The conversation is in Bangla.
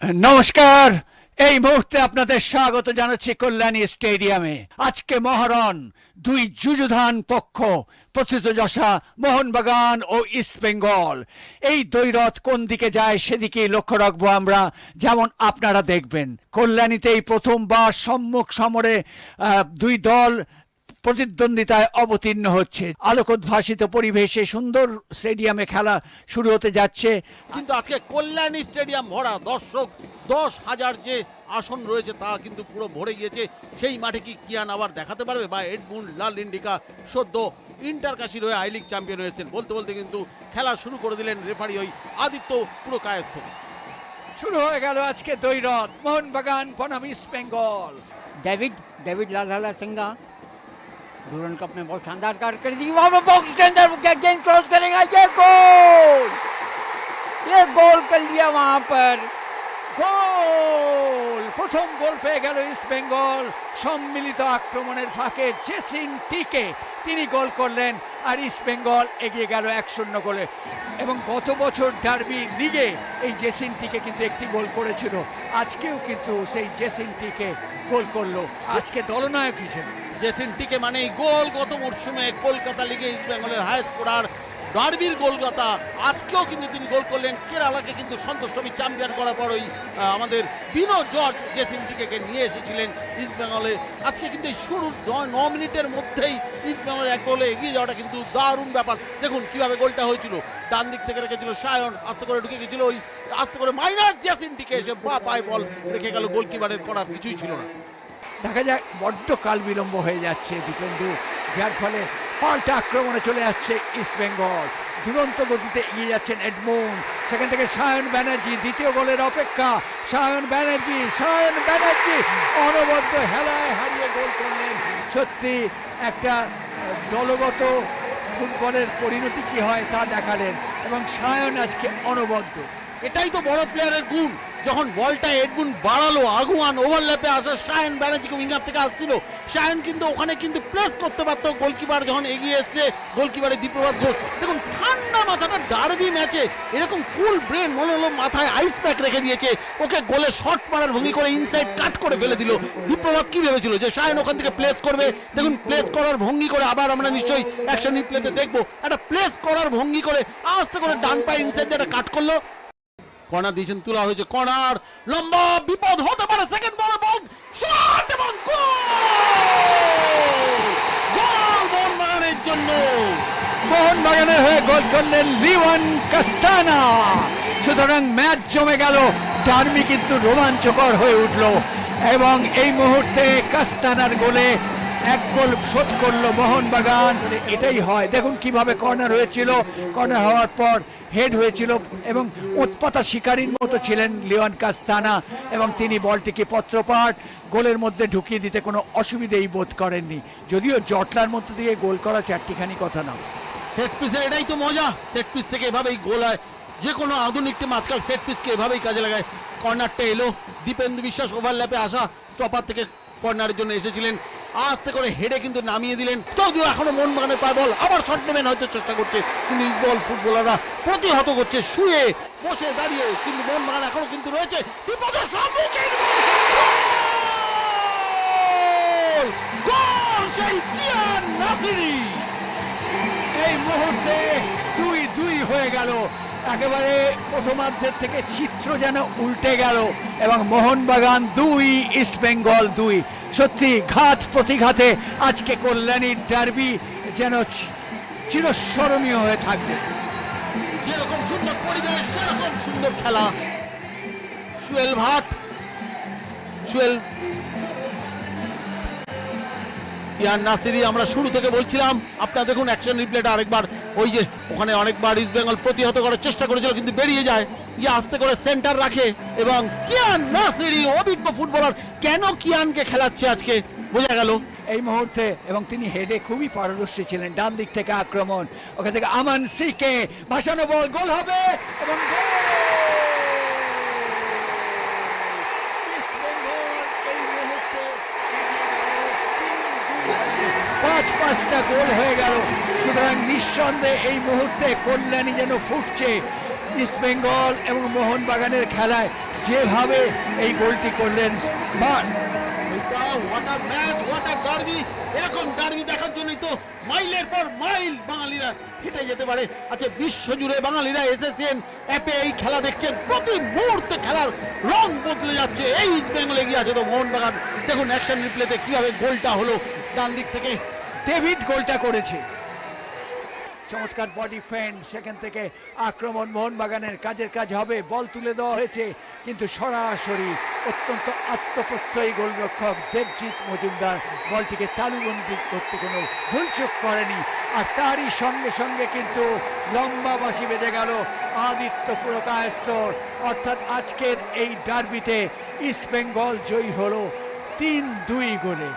নমস্কার। এই মুহূর্তে আপনাদের স্বাগত জানাচ্ছি কল্যাণী স্টেডিয়ামে। আজকে মহরণ, দুই যুযুধান পক্ষ, প্রথিতযশা মোহনবাগান ও ইস্ট বেঙ্গল। এই দ্বৈরথ কোন দিকে যায় সেদিকেই লক্ষ্য রাখবো আমরা, যেমন আপনারা দেখবেন। কল্যাণীতে এই প্রথমবার সম্মুখ সমরে দুই দল প্রতিদ্বন্দ্বিতায় অবতীর্ণ হচ্ছে। আলোকোদ্ভাসিত পরিবেশে সুন্দর স্টেডিয়ামে খেলা শুরু হতে যাচ্ছে। কিন্তু আজকে কল্যাণী স্টেডিয়াম ভরা দর্শক, 10,000 যে আসন রয়েছে তা কিন্তু পুরো ভরে গিয়েছে। সেই মাঠে কি কিয়ান আবার দেখাতে পারবে, বা এডমুন্ড লাল ইন্ডিকা সদ্য ইন্টারকাশির হয়ে আই লিগ চ্যাম্পিয়ন হয়েছেন, বলতে বলতে কিন্তু খেলা শুরু করে দিলেন রেফারি ওই আদিত্য পুরো কায়স্থ। শুরু হয়ে গেল আজকে দ্বৈরথ, মোহনবাগান বনাম ইস্ট बेंगल। डेविड लाला सिंघा डूरन कप में बहुत शानदार कार्य कर दी। वहां पर बॉक्स के अंदर गेंद क्रॉस करेगा, ये गोल कर लिया वहां पर। গোল, প্রথম গোল পেয়ে গেল ইস্ট বেঙ্গল। সম্মিলিত আক্রমণের ফাঁকে জেসিন টিকে তিনি গোল করলেন, আর ইস্ট বেঙ্গল এগিয়ে গেল 1-0 গোলে। এবং গত বছর ডার্বি লিগে এই জেসিন টিকে কিন্তু একটি গোল করেছিল, আজকেও কিন্তু সেই জেসিন টিকে গোল করলো আজকে দলনায়ক হিসেবে। জেসিন টিকে মানে গোল, গত মরশুমে কলকাতা লিগে ইস্ট বেঙ্গলের হাই স্কোরার, ডার্বির গোলদাতা, আজকেও কিন্তু তিনি গোল করলেন। কেরালাকে কিন্তু সন্তোষ ট্রফি চ্যাম্পিয়ন করার পর ওই আমাদের বিনো জর্জ জেসিন টিকে নিয়ে এসেছিলেন ইস্ট বেঙ্গলে। আজকে কিন্তু এই শুরুর 9 মিনিটের মধ্যেই ইস্ট বেঙ্গলের এক গোলে এগিয়ে যাওয়াটা কিন্তু দারুণ ব্যাপার। দেখুন কিভাবে গোলটা হয়েছিল, ডান দিক থেকে রেখেছিল সায়ন, আস্তে করে ঢুকে গেছিল ওই আস্তে করে মাইনাস জেসিন টিকে এসে পায়ে বল রেখে গেল, গোলকিপারের করার কিছুই ছিল না। দেখা যাক, বড্ড কাল বিলম্ব হয়ে যাচ্ছে দীপেন্দু, যার ফলে পাল্টা আক্রমণে চলে আসছে ইস্ট বেঙ্গল। দুরন্ত গতিতে এগিয়ে যাচ্ছেন এডমুন্ড, সেখান থেকে সায়ন ব্যানার্জি, দ্বিতীয় গোলের অপেক্ষা। সায়ন ব্যানার্জি অনবদ্য হেলায় হারিয়ে গোল করলেন। সত্যি একটা দলগত ফুটবলের পরিণতি কি হয় তা দেখালেন, এবং সায়ন আজকে অনবদ্য। এটাই তো বড় প্লেয়ারের গুণ। যখন বলটা এডমুন্ড বাড়ালো, আগুয়ান ওভারল্যাপে আসা সায়ন ব্যানার্জিকে উইঙ্গার থেকে আসছিল, সায়ন কিন্তু ওখানে কিন্তু প্রেস করতে পারত। গোলকিপার যখন এগিয়ে এসছে, গোলকিপারের দীপ্রভাত ঘোষ দেখুন ঠান্ডা মাথাটা, ডার্বি ম্যাচে এরকম কুল ব্রেন, মনে হলো মাথায় আইস প্যাক রেখে দিয়েছে, ওকে গোলে শট মারার ভঙ্গি করে ইনসাইড কাট করে ফেলে দিল। দীপ্রভাত কি ভেবেছিল যে সায়ন ওখান থেকে প্লেস করবে? দেখুন প্লেস করার ভঙ্গি করে, আবার আমরা নিশ্চয়ই অ্যাকশন রিপ্লেতে দেখবো, একটা প্লেস করার ভঙ্গি করে আস্তে করে ডান পায়ে ইনসাইড যেটা কাট করলো। কর্নার দিয়েছেন, তোলা হয়েছে, কর্নার, লম্বা, বিপদ হতে পারে, সেকেন্ড বল এবং শট এবং গোল মোহনবাগানের জন্য। মোহনবাগানের হয়ে গোল করলেন লিওয়ান কাস্তানা। সুতরাং ম্যাচ জমে গেল, ডার্বি কিন্তু রোমাঞ্চকর হয়ে উঠল, এবং এই মুহূর্তে কাস্তানার গোলে এক গোল শোধ করলো মোহনবাগান। এটাই হয়, দেখুন কিভাবে কর্নার হয়েছিল, কর্নার হওয়ার পর হেড হয়েছিল, এবং উৎপাতা শিকারীর মতো ছিলেন লিওয়ান কাস্তানা, এবং তিনি বলটিকে পত্রপাঠ গোলের মধ্যে ঢুকিয়ে দিতে কোনো অসুবিধেই বোধ করেননি। যদিও জটলার মধ্যে দিয়ে গোল করা চারটিখানি কথা না। সেট পিসের এটাই তো মজা, সেট পিস থেকে এভাবেই গোল হয়। যে কোনো আধুনিক টিম আজকাল সেট পিসকে এভাবেই কাজে লাগায়। কর্নারটা এলো, দীপেন্দু বিশ্বাস ওভারল্যাপে আসা স্টপার থেকে কর্নারের জন্য এসেছিলেন, আস্তে করে হেডে কিন্তু নামিয়ে দিলেন। যদিও এখনো মোহনবাগানের পায় বল, আবার শট নেবেন হয়তো চেষ্টা করছে, কিন্তু ইস্ট বেঙ্গল ফুটবলাররা প্রতিহত করছে, শুয়ে বসে দাঁড়িয়ে, কিন্তু মোহনবাগান এখনো কিন্তু রয়েছে বিপদের সম্মুখীন। গোল সেই কিয়ান নাসিরি। এই মুহূর্তে 2-2 হয়ে গেল, একেবারে প্রথমার্ধের থেকে চিত্র যেন উল্টে গেল, এবং মোহনবাগান 2, ইস্ট বেঙ্গল 2। সত্যি ঘাত প্রতিঘাতে আজকে কল্যাণীর ডার্বি যেন চিরস্মরণীয় হয়ে থাকবে। যেরকম সুন্দর পরিবেশ, সেরকম সুন্দর খেলা। সুয়েল ভাট, কিয়ান নাসিরি, আমরা শুরু থেকে বলছিলাম, আপনারা দেখুন অ্যাকশন রিপ্লেটা আরেকবার, ওই যে ওখানে অনেকবার ইস্ট বেঙ্গল প্রতিহত করার চেষ্টা করেছিল, কিন্তু বেরিয়ে যায়, ইয়ে আস্তে করে সেন্টার রাখে, এবং কিয়ান নাসিরি অভিজ্ঞ ফুটবলার, কেন কিয়ানকে খেলাচ্ছে আজকে বোঝা গেল এই মুহূর্তে, এবং তিনি হেডে খুবই পারদর্শী ছিলেন। ডান দিক থেকে আক্রমণ, ওখান থেকে আমান সিকে ভাসানো বল, গোল হবে, এবং ইস্ট বেঙ্গল এই মুহূর্তে এগিয়ে গেল 3-2। 5-5টা গোল হয়ে গেল। সুতরাং নিঃসন্দেহে এই মুহূর্তে কল্যাণী যেন ফুটছে, ইস্ট বেঙ্গল এবং মোহনবাগানের খেলায় যেভাবে এই গোলটি করলেন what a match, what a derby. এরকম ডার্বি দেখার জন্যই তো মাইলের পর মাইল বাঙালিরা হেঁটে যেতে পারে। আচ্ছা, বিশ্ব জুড়ে বাঙালিরা এসেছেন অ্যাপে এই খেলা দেখছেন, প্রতি মুহূর্তে খেলার রং বদলে যাচ্ছে। এই ইস্ট বেঙ্গল এগিয়ে আছে তো মোহনবাগান। দেখুন অ্যাকশন রিপ্লেতে কিভাবে গোলটা হলো ডান দিক থেকে। ডেভিড গোলটা করেছে, চমৎকার বডি ফেন্ড, সেখান থেকে আক্রমণ মোহনবাগানের কাজের কাজ হবে। বল তুলে দেওয়া হয়েছে কিন্তু সরাসরি অত্যন্ত আত্মপ্রত্যয়ী গোলরক্ষক দেবজিৎ মজুমদার বলটিকে তালুবন্দি করতে কোনো ভুলচুক করেনি। আর তারই সঙ্গে সঙ্গে কিন্তু লম্বা বাঁশি বেজে গেল আদিত্য পুরকায়স্থর। অর্থাৎ আজকের এই ডার্বিতে ইস্ট বেঙ্গল জয়ী হলো 3-2 গোলে।